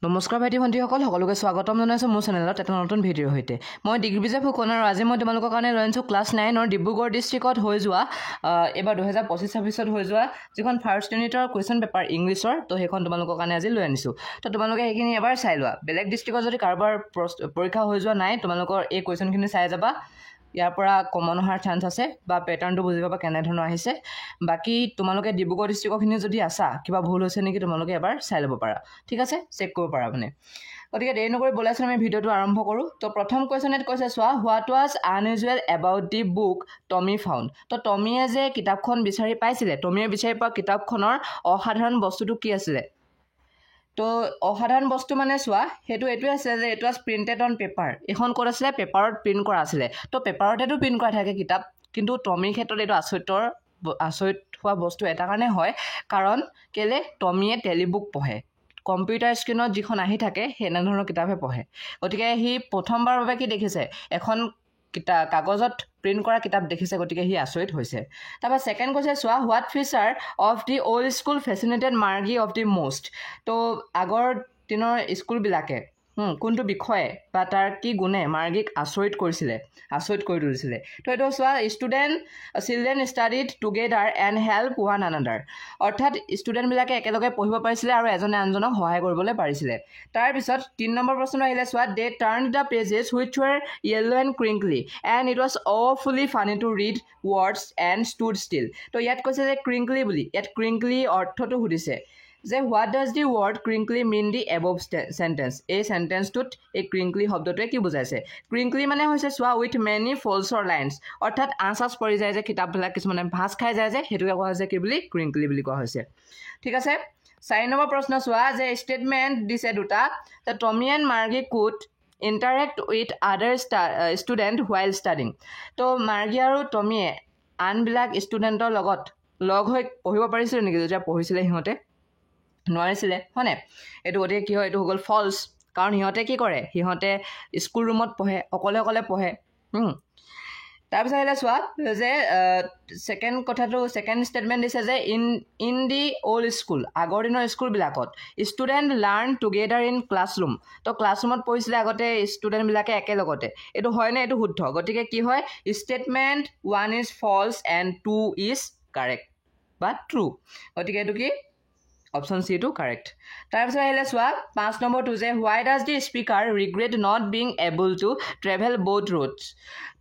নমস্কাৰ ভাইটি ভণ্টিসকল সকলোকে স্বাগতম জনাইছোঁ মোৰ চেনেলত এটা নতুন ভিডিঅ'ৰ সৈতে মই ডিগ্ৰীবিজয় ফুকন আৰু আজি মই তোমালোকৰ কাৰণে লৈ আনিছোঁ ক্লাছ 9ৰ ডিব্ৰুগড় ডিষ্ট্ৰিক্টত হৈ যোৱা এবাৰ 2025-26ত হৈ যোৱা যিখন ফাৰ্ষ্ট ইউনিটৰ কুৱেশ্যন পেপাৰ ইংলিছৰ তো সেইখন তোমালোকৰ কাৰণে আজি লৈ আনিছোঁ তো তোমালোকে সেইখিনি এবাৰ চাই লোৱা বেলেগ ডিষ্ট্ৰিক্টত যদি কাৰোবাৰ পৰীক্ষা হৈ যোৱা নাই তোমালোকৰ এই কুৱেশ্যনখিনি চাই যাবা ইয়াৰ পৰা কমন অহাৰ চান্স আছে বা পেটাৰ্নটো বুজি পাবা কেনে ধৰণৰ আহিছে বাকি তোমালোকে ডিব্ৰুগড় ডিষ্ট্ৰিক্টখিনি যদি আছা কিবা ভুল হৈছে নেকি তোমালোকে এবাৰ চাই ল'ব পাৰা ঠিক আছে চেক কৰিব পাৰা মানে গতিকে দেৰি নকৰি বলাইছোঁ আমি ভিডিঅ'টো আৰম্ভ কৰোঁ তো প্ৰথম কুৱেশ্যনত কৈছে চোৱা what was unusual about the book Tommy found তো টমিয়ে যে কিতাপখন বিচাৰি পাইছিলে টমিয়ে বিচাৰি পোৱা কিতাপখনৰ অসাধাৰণ বস্তুটো কি আছিলে তো অসাধাৰণ বস্তু মানে চোৱা সেইটো এইটোৱে আছে যে it was printed on paper এখন ক'ত আছিলে পেপাৰত প্ৰিণ্ট কৰা আছিলে তো পেপাৰতেতো প্ৰিণ্ট কৰা থাকে কিতাপ কিন্তু টমিৰ ক্ষেত্ৰত এইটো আচৰিত হোৱা বস্তু এটা কাৰণে হয় কাৰণ কেলে টমিয়ে টেলিবুক পঢ়ে কম্পিউটাৰ স্ক্ৰীনত যিখন আহি থাকে সেনেধৰণৰ কিতাপহে পঢ়ে গতিকে সি প্ৰথমবাৰৰ বাবে কি দেখিছে এখন কাগজত প্ৰিণ্ট কৰা কিতাপ দেখিছে গতিকে সি আচৰিত হৈছে তাৰপৰা ছেকেণ্ড কৈছে চোৱা what feature of the old school fascinated Margie of the most তো আগৰ দিনৰ স্কুলবিলাকে কোনটো বিষয়ে বা তাৰ কি গুণে মাৰ্গীক আচৰিত কৰি তুলিছিলে তো এইটো চোৱা children studied together and help one another অৰ্থাৎ ষ্টুডেণ্টবিলাকে একেলগে পঢ়িব পাৰিছিলে আৰু এজনে আনজনক সহায় কৰিবলৈ পাৰিছিলে তাৰপিছত 3 নম্বৰ প্ৰশ্ন আহিলে চোৱা they turn the pages which were yellow' and crinkly and it was awfully funny to read words and stood still তো ইয়াত কৈছে যে ক্ৰিংকলি বুলি ইয়াত ক্ৰিংকলি অৰ্থটো সুধিছে যে what does the word crinkly mean the above sentence এই চেণ্টেন্সটোত এই ক্ৰিংকলি শব্দটোৱে কি বুজাইছে ক্ৰিংকলি মানে হৈছে চোৱা উইথ মেনি ফলছৰ লাইনছ অৰ্থাৎ আঁচ পৰি যায় যে কিতাপবিলাক কিছুমানে ভাঁজ খাই যায় যে সেইটোকে কোৱা হৈছে কি বুলি ক্ৰিংকলি বুলি কোৱা হৈছে ঠিক আছে 4 নম্বৰ প্ৰশ্ন চোৱা যে ষ্টেটমেণ্ট দিছে দুটা the Tommy and Margie could interact with other student while studying তো মাৰ্গী আৰু টমিয়ে আনবিলাক ষ্টুডেণ্টৰ লগত লগ হৈ পঢ়িব পাৰিছিলে নেকি যেতিয়া পঢ়িছিলে সিহঁতে নোৱাৰিছিলে হয়নে এইটো গতিকে কি হয় এইটো হৈ গ'ল ফলছ কাৰণ সিহঁতে কি কৰে সিহঁতে স্কুল ৰুমত পঢ়ে অকলে পঢ়ে তাৰপিছত আহিলে চোৱা যে ছেকেণ্ড ষ্টেটমেণ্ট দিছে যে ইন দি অল্ড স্কুল আগৰ দিনৰ স্কুলবিলাকত student learn together in classroom তো ক্লাছৰুমত পঢ়িছিলে আগতে ষ্টুডেণ্টবিলাকে একেলগতে এইটো হয়নে এইটো শুদ্ধ গতিকে কি হয় statement 1 is false and 2 is correct বা ট্ৰু গতিকে এইটো কি অপশ্যন চি টো কাৰেক্ট তাৰপিছত আহিলে চোৱা 5 নম্বৰটো যে why does the speaker regret not being able to travel both roads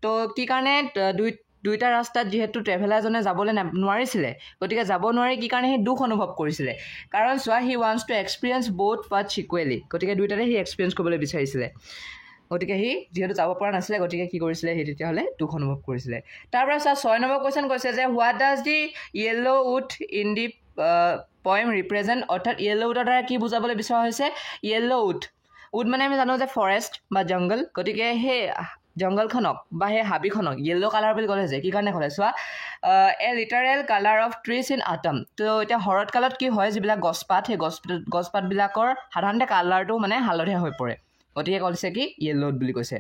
তো কি কাৰণে দুইটা ৰাস্তাত যিহেতু ট্ৰেভেলাৰজনে যাবলৈ নোৱাৰিছিলে গতিকে যাব নোৱাৰি কি কাৰণে সি দুখ অনুভৱ কৰিছিলে কাৰণ চোৱা he wants to experience both path equally গতিকে দুইটাতে সি এক্সপিৰিয়েঞ্চ কৰিবলৈ বিচাৰিছিলে গতিকে সি যিহেতু যাব পৰা নাছিলে গতিকে কি কৰিছিলে সি তেতিয়াহ'লে দুখ অনুভৱ কৰিছিলে তাৰপৰা চোৱা 6 নম্বৰ কুৱেশ্যন কৈছে যে what does the yellow' wood in the poem represent অৰ্থাৎ য়েল্ল' উডৰ দ্বাৰা কি বুজাবলৈ বিচৰা হৈছে য়েল্ল' উড মানে আমি জানো যে ফৰেষ্ট বা জংগল গতিকে সেই জংগলখনক বা সেই হাবিখনক য়েল্ল' কালাৰ বুলি ক'লে যে কি কাৰণে ক'লে চোৱা a literal colour of trees in autumn তো এতিয়া শৰৎ কালত কি হয় যিবিলাক গছপাত সেই গছপাতবিলাকৰ সাধাৰণতে কালাৰটো মানে হালধীয়া হৈ পৰে গতিকে কৈছে কি য়েল্ল' বুলি কৈছে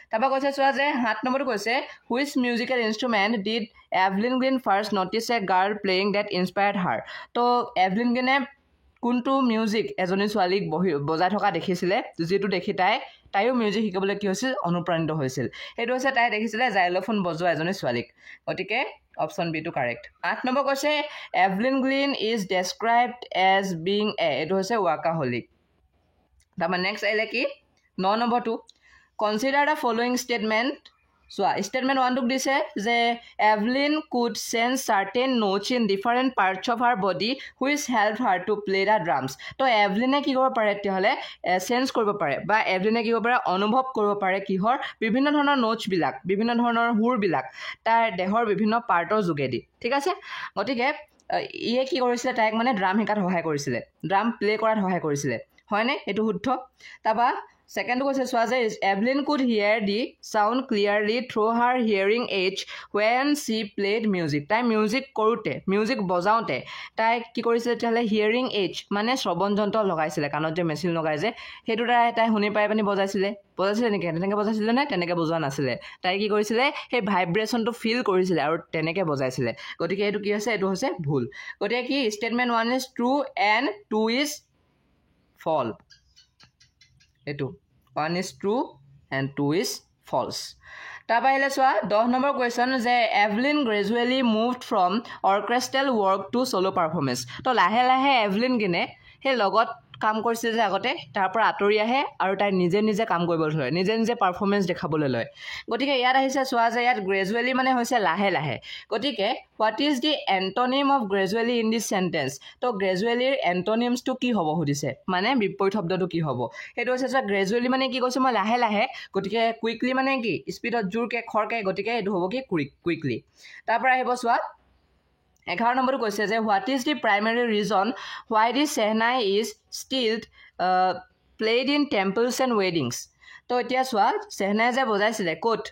তাৰপৰা কৈছে চোৱা যে 7 নম্বৰটো কৈছে which musical instrument did Evelyn Green first notice a girl playing that inspired her তো এভলিন গ্ৰীণে কোনটো মিউজিক এজনী ছোৱালীক বজাই থকা দেখিছিলে যিটো দেখি তাইও মিউজিক শিকিবলৈ কি হৈছিল অনুপ্ৰাণিত হৈছিল সেইটো হৈছে তাই দেখিছিলে জাইলোফোন বজোৱা এজনী ছোৱালীক গতিকে অপশ্যন বি টো কাৰেক্ট 8 নম্বৰ কৈছে Evelyn Green is described as being এইটো হৈছে ৱাকাহলিক তাৰপৰা নেক্সট আহিলে কি 9 নম্বৰটো কনচিডাৰ দ্য ফলোয়িং ষ্টেটমেণ্ট চোৱা ষ্টেটমেণ্ট 1 টোক দিছে যে Evelyn could change certain notes in different parts of her body which help her to play the drums তো এভলিনে কি কৰিব পাৰে তেতিয়াহ'লে চেঞ্জ কৰিব পাৰে বা এভলিনে কি কৰিব পাৰে অনুভৱ কৰিব পাৰে কিহৰ বিভিন্ন ধৰণৰ নোটছবিলাক বিভিন্ন ধৰণৰ সুৰবিলাক তাৰ দেহৰ বিভিন্ন পাৰ্টৰ যোগেদি ঠিক আছে গতিকে ইয়ে কি কৰিছিলে তাইক মানে ড্ৰাম শিকাত সহায় কৰিছিলে ড্ৰাম প্লে কৰাত সহায় কৰিছিলে হয়নে এইটো শুদ্ধ তাৰপৰা ছেকেণ্ডটো কৈছে চোৱা যে Evelyn could hear the sound clearly through her hearing aids when she played music তাই মিউজিক বজাওঁতে তাই কি কৰিছিলে তেতিয়াহ'লে হিয়াৰিং এইডছ মানে শ্ৰৱণ যন্ত্ৰ লগাইছিলে কাণত যে মেচিন লগাই যে সেইটো দ্বাৰা তাই শুনি পাই পিনি বজাইছিলে নেকি তেনেকৈ বজাইছিলে নে তেনেকৈ বজোৱা নাছিলে তাই কি কৰিছিলে সেই ভাইব্ৰেশ্যনটো ফিল কৰিছিলে আৰু তেনেকৈ বজাইছিলে গতিকে এইটো কি হৈছে এইটো হৈছে ভুল গতিকে কি statement 1 is true and 2 is ফল এইটো 1 is true and 2 is false. তাৰপৰা আহিলে চোৱা 10 নম্বৰ কুৱেশ্যন যে Evelyn gradually moved from orchestral work to solo' performance তো লাহে লাহে এভলিন কিনে সেই লগত কাম কৰিছিল যে আগতে তাৰ পৰা আঁতৰি আহে আৰু তাই নিজে নিজে কাম কৰিবলৈ লয় নিজে নিজে পাৰফৰ্মেঞ্চ দেখাবলৈ লয় গতিকে ইয়াত আহিছে চোৱা যে ইয়াত গ্ৰেজুৱেলি মানে হৈছে লাহে লাহে গতিকে what is the antonym of gradually in this sentence তো গ্ৰেজুৱেলিৰ এণ্টনিমছটো কি হ'ব সুধিছে মানে বিপৰীত শব্দটো কি হ'ব সেইটো হৈছে চোৱা গ্ৰেজুৱেলি মানে কি কৈছোঁ মই লাহে লাহে গতিকে কুইকলি মানে কি স্পীডত জোৰকৈ খৰকৈ গতিকে এইটো হ'ব কি কুইকলি তাৰপৰা আহিব চোৱা 11 নম্বৰটো কৈছে যে what is the primary reason why the shehnai is still played in temples and weddings তো এতিয়া চোৱা চেহনাই যে বজাইছিলে ক'ত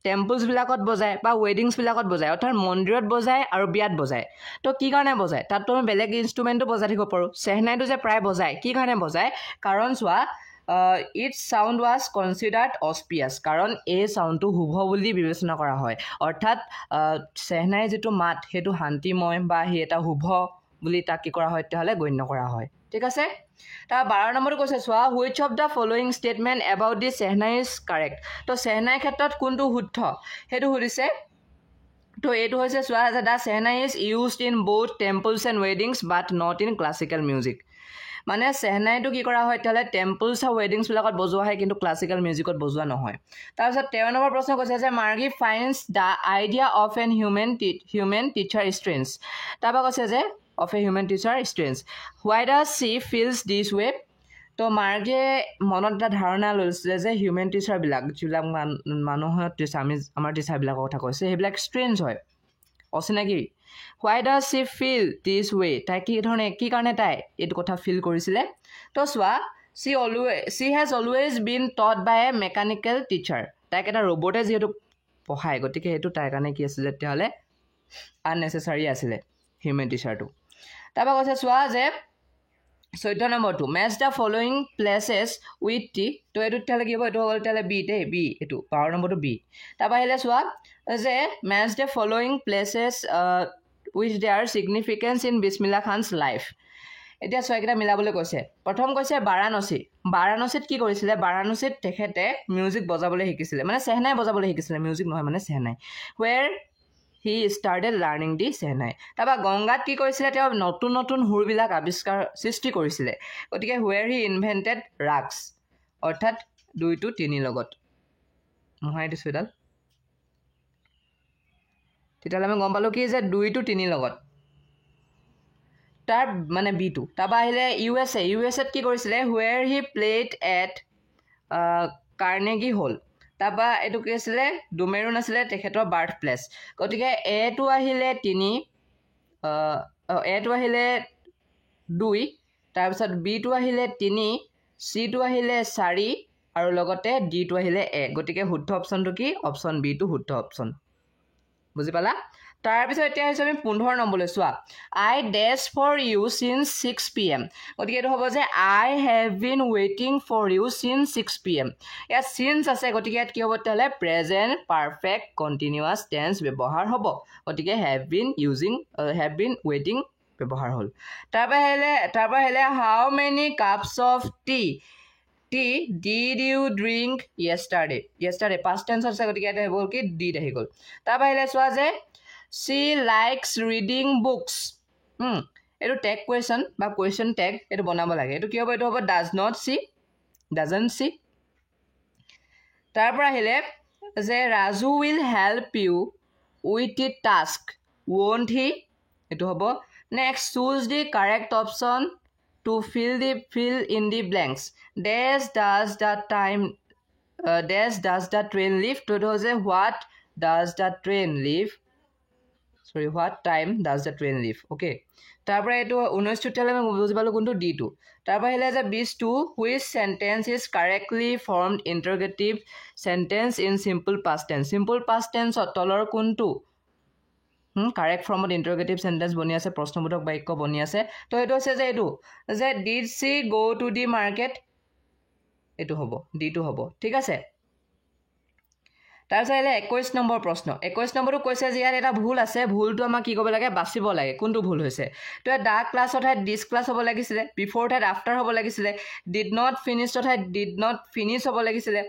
টেম্পলছবিলাকত বজায় বা ৱেডিংছবিলাকত বজায় অৰ্থাৎ মন্দিৰত বজায় আৰু বিয়াত বজায় তো কি কাৰণে বজায় তাততো আমি বেলেগ ইনষ্ট্ৰুমেণ্টো বজাই থাকিব পাৰোঁ চেহনাইটো যে প্ৰায় বজায় কি কাৰণে বজায় কাৰণ চোৱা ইটছ চাউণ্ড ৱাজ কনচিডাৰ্ড অস্পিয়াছ কাৰণ এই চাউণ্ডটো শুভ বুলি বিবেচনা কৰা হয় অৰ্থাৎ চেহনাই যিটো মাত সেইটো শান্তিময় বা সি এটা শুভ বুলি তাক কি কৰা হয় তেতিয়াহ'লে গণ্য কৰা হয় ঠিক আছে তাৰ 12 নম্বৰটো কৈছে চোৱা which of the following statement about the shehnai is correct তো চেহনাইৰ ক্ষেত্ৰত কোনটো শুদ্ধ সেইটো সুধিছে তো এইটো হৈছে চোৱা যে the shehnai is used in both temples and weddings but not in classical music মানে চেহনাইটো কি কৰা হয় তেতিয়াহ'লে টেম্পলছ আৰু ৱেডিংছবিলাকত বজোৱা হয় কিন্তু ক্লাছিকেল মিউজিকত বজোৱা নহয় তাৰপিছত 13 নম্বৰ প্ৰশ্ন কৈছে যে Margie finds the idea of an human teacher strange তাৰপৰা কৈছে যে of a human teacher strange why does she feels this way তো মাৰ্গিয়ে মনত এটা ধাৰণা লৈছিলে যে হিউমেন টিচাৰবিলাক যিবিলাক মানুহৰ টিচাৰ আমি আমাৰ টিচাৰবিলাকৰ কথা কৈছে সেইবিলাক ষ্ট্ৰেঞ্জ হয় অচিনাকি হোৱাই ডাজ চি ফিল দিছ ৱে তাই কি ধৰণে কি কাৰণে তাই এইটো কথা ফিল কৰিছিলে তো চোৱা she has always been taught by a mechanical teacher তাইক এটা ৰবটে যিহেতু পঢ়ায় গতিকে সেইটো তাইৰ কাৰণে কি আছিলে তেতিয়াহ'লে আননেচেচাৰী আছিলে হিউমেন টিচাৰটো তাৰপৰা কৈছে চোৱা যে 14 নম্বৰটো match the following places with T তো এইটো তেতিয়াহ'লে কি হ'ব এইটো হ'ল তেতিয়াহ'লে বি দেই বি এইটো 12 নম্বৰটো বি তাৰপৰা আহিলে চোৱা যে match the following places with their significance in Bismillah Khan's life এতিয়া চোৱাকেইটা মিলাবলৈ কৈছে প্ৰথম কৈছে বাৰাণসীত কি কৰিছিলে বাৰাণসীত তেখেতে মিউজিক বজাবলৈ শিকিছিলে মানে চেহনাই বজাবলৈ শিকিছিলে মিউজিক নহয় মানে চেহনাই ৱেৰ হি ষ্টাৰ্টেড লাৰ্ণিং দি চেহনাই তাৰপৰা গংগাত কি কৰিছিলে তেওঁ নতুন নতুন সুৰবিলাক সৃষ্টি কৰিছিলে গতিকে ৱেৰ হি ইনভেণ্টেড ৰাগছ অৰ্থাৎ 2 to 3 লগত মোহাই দিছোঁ এডাল তেতিয়াহ'লে আমি গম পালোঁ কি যে 2 to 3 লগত তাৰ মানে বিটো তাৰপৰা আহিলে ইউ এছত কি কৰিছিলে where he played at Carnegie Hall তাৰপৰা এইটো কি আছিলে ডুমেৰুন আছিলে তেখেতৰ বাৰ্থ প্লেচ গতিকে এটো আহিলে 3 এটো আহিলে 2 তাৰপিছত বিটো আহিলে 3 চিটো আহিলে 4 আৰু লগতে ডিটো আহিলে 1 গতিকে শুদ্ধ অপশ্যনটো কি অপশ্যন বিটো শুদ্ধ অপশ্যন বুজি পালা তাৰপিছত এতিয়া হৈছে আমি 15 নম্বৰলৈ চোৱা আই ডেছ ফৰ ইউ চিন্স 6 PM গতিকে এইটো হ'ব যে আই হেভ বিন ৱেইটিং ফৰ ইউ চিন্স 6 PM ইয়াত চিন্স আছে গতিকে ইয়াত কি হ'ব তেতিয়াহ'লে প্ৰেজেণ্ট পাৰফেক্ট কণ্টিনিউৱাছ টেন্স ব্যৱহাৰ হ'ব গতিকে হেভ বিন ৱেইটিং ব্যৱহাৰ হ'ল তাৰপৰা আহিলে how many cups of tea did you drink yesterday past টেন্সত আছে গতিকে ইয়াতে হ'ল কি ডিড আহি গ'ল তাৰপৰা আহিলে চোৱা যে she likes reading books এইটো টেগ কুৱেশ্যন বা কুৱেশ্যন টেগ এইটো বনাব লাগে এইটো কি হ'ব এইটো হ'ব doesn't see তাৰপৰা আহিলে যে Raju will help you with the task won't he এইটো হ'ব next choose the correct option to fill in the blanks dash does the train leave to do যে what time does the train leave okay তাৰপৰা এইটো 19 তেতিয়াহ'লে আমি বুজি পালোঁ কোনটো ডিটো তাৰপৰা আহিলে যে 22 which sentence is correctly formed interrogative sentence in simple past tense তলৰ কোনটো কাৰেক্ট ফৰ্মত ইণ্টাৰগেটিভ চেণ্টেন্স বনি আছে প্ৰশ্নবোধক বাক্য বনি আছে তো এইটো হৈছে যে এইটো যে did C go to the market এইটো হ'ব ডিটো হ'ব ঠিক আছে তাৰপিছত আহিলে 21 নম্বৰ প্ৰশ্ন 21 নম্বৰটো কৈছে যে ইয়াত এটা ভুল আছে ভুলটো আমাক কি কৰিব লাগে বাচিব লাগে কোনটো ভুল হৈছে তো দ্য ক্লাছ অৰ্থাৎ দিছ ক্লাছ হ'ব লাগিছিলে বিফ'ৰ ঠাইত আফটাৰ হ'ব লাগিছিলে ডিড নট ফিনিছ অৰ্থাৎ ডিড নট ফিনিছ হ'ব লাগিছিলে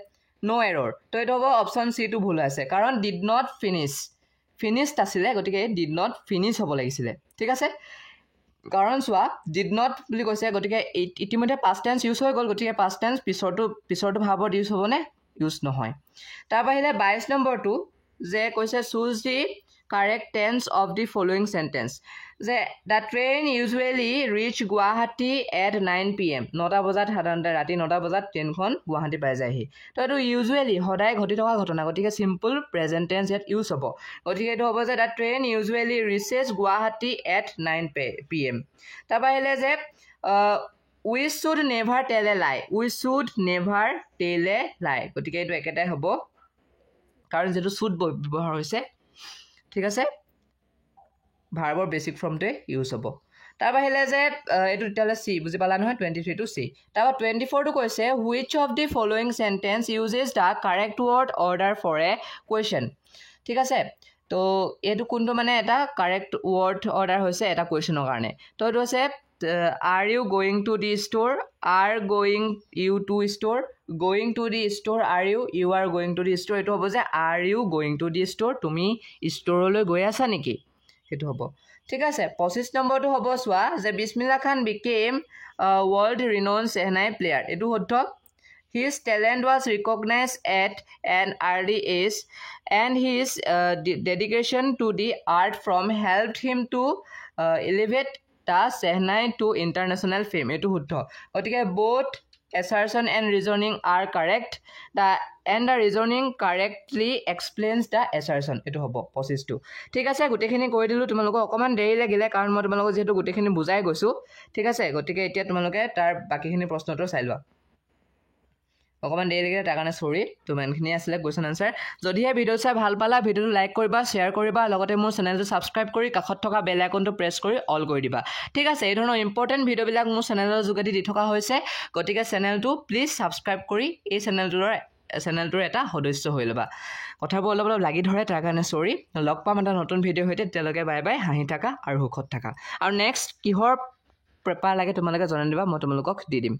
নো এৰৰ তো এইটো হ'ব অপশ্যন চিটো ভুল আছে কাৰণ ডিড নট ফিনিছড আছিলে গতিকে ডিড নট ফিনিছ হ'ব লাগিছিলে ঠিক আছে কাৰণ চোৱা ডিড নট বুলি কৈছে গতিকে ইতিমধ্যে পাষ্ট টেন্স ইউজ হৈ গ'ল গতিকে পাষ্ট টেন্স পিছৰটো ভাৱত ইউজ হ'বনে ইউজ নহয় তাৰ বাহিৰে 22 নম্বৰটো যে কৈছে choose the correct tense of the following sentence যে the train usually reach Guwahati at 9 PM 9টা বজাত সাধাৰণতে ৰাতি 9টা বজাত ট্ৰেইনখন গুৱাহাটী পাই যায়হি তো এইটো ইউজুৱেলি সদায় ঘটি থকা ঘটনা গতিকে চিম্পল প্ৰেজেণ্ট টেন্স ইয়াত ইউজ হ'ব গতিকে এইটো হ'ব যে the train usually reaches Guwahati at 9 PM তাৰপৰা আহিলে যে উই শুড নেভাৰ টেল এ লাই গতিকে এইটো একেটাই হ'ব কাৰণ যিটো শুড ব্যৱহাৰ হৈছে ঠিক আছে ভাৰ্বৰ বেছিক ফৰ্মটোৱে ইউজ হ'ব তাৰ বাহিৰে যে এইটো তেতিয়াহ'লে চি বুজি পালা নহয় 23 টু চি তাৰপৰা 24টো কৈছে which of the following sentence uses the correct word order for a question ঠিক আছে তো এইটো কোনটো মানে এটা কাৰেক্ট ৱৰ্ড অৰ্ডাৰ হৈছে এটা কুৱেশ্যনৰ কাৰণে তো এইটো হৈছে are you going to the store are going you to store going to the store are you are going to the store এইটো হ'ব যে are you going to the store তুমি ষ্ট'ৰলৈ গৈ আছা নেকি সেইটো হ'ব ঠিক আছে 25 নম্বৰটো হ'ব চোৱা যে বিছমিল্লা খান became world renowned shehnai player এইটো শুদ্ধ his talent was recognized at an early age and his dedication to the art form helped him to elevate the Sehnai to international fame এইটো শুদ্ধ গতিকে both assertion and reasoning are correct and the reasoning correctly explains the assertion এইটো হ'ব 25টো ঠিক আছে গোটেইখিনি কৈ দিলোঁ তোমালোকক অকণমান দেৰি লাগিলে কাৰণ মই তোমালোকক যিহেতু গোটেইখিনি বুজাই গৈছোঁ ঠিক আছে গতিকে এতিয়া তোমালোকে তাৰ বাকীখিনি প্ৰশ্নটো চাই লোৱা অকণমান দেৰি লাগিলে তাৰ কাৰণে চৰি তো ইমানখিনি আছিলে কুৱেশ্যন আনচাৰ যদিহে ভিডিঅ' চাই ভাল পালা ভিডিঅ'টো লাইক কৰিবা শ্বেয়াৰ কৰিবা লগতে মোৰ চেনেলটো ছাবস্ক্ৰাইব কৰি কাষত থকা বেল আইকনটো প্ৰেছ কৰি অল কৰি দিবা ঠিক আছে এই ধৰণৰ ইম্পৰ্টেণ্ট ভিডিঅ'বিলাক মোৰ চেনেলৰ যোগেদি দি থকা হৈছে গতিকে চেনেলটো প্লিজ ছাবস্ক্ৰাইব কৰি এই চেনেলটোৰ এটা সদস্য হৈ ল'বা কথাবোৰ অলপ অলপ লাগি ধৰে তাৰ কাৰণে চৰি লগ পাম এটা নতুন ভিডিঅ' সৈতে তেতিয়ালৈকে বাই বাই হাঁহি থাকা আৰু সুখত থাকা আৰু নেক্সট কিহৰ পেপাৰ লাগে তোমালোকে জনাই দিবা মই তোমালোকক দি দিম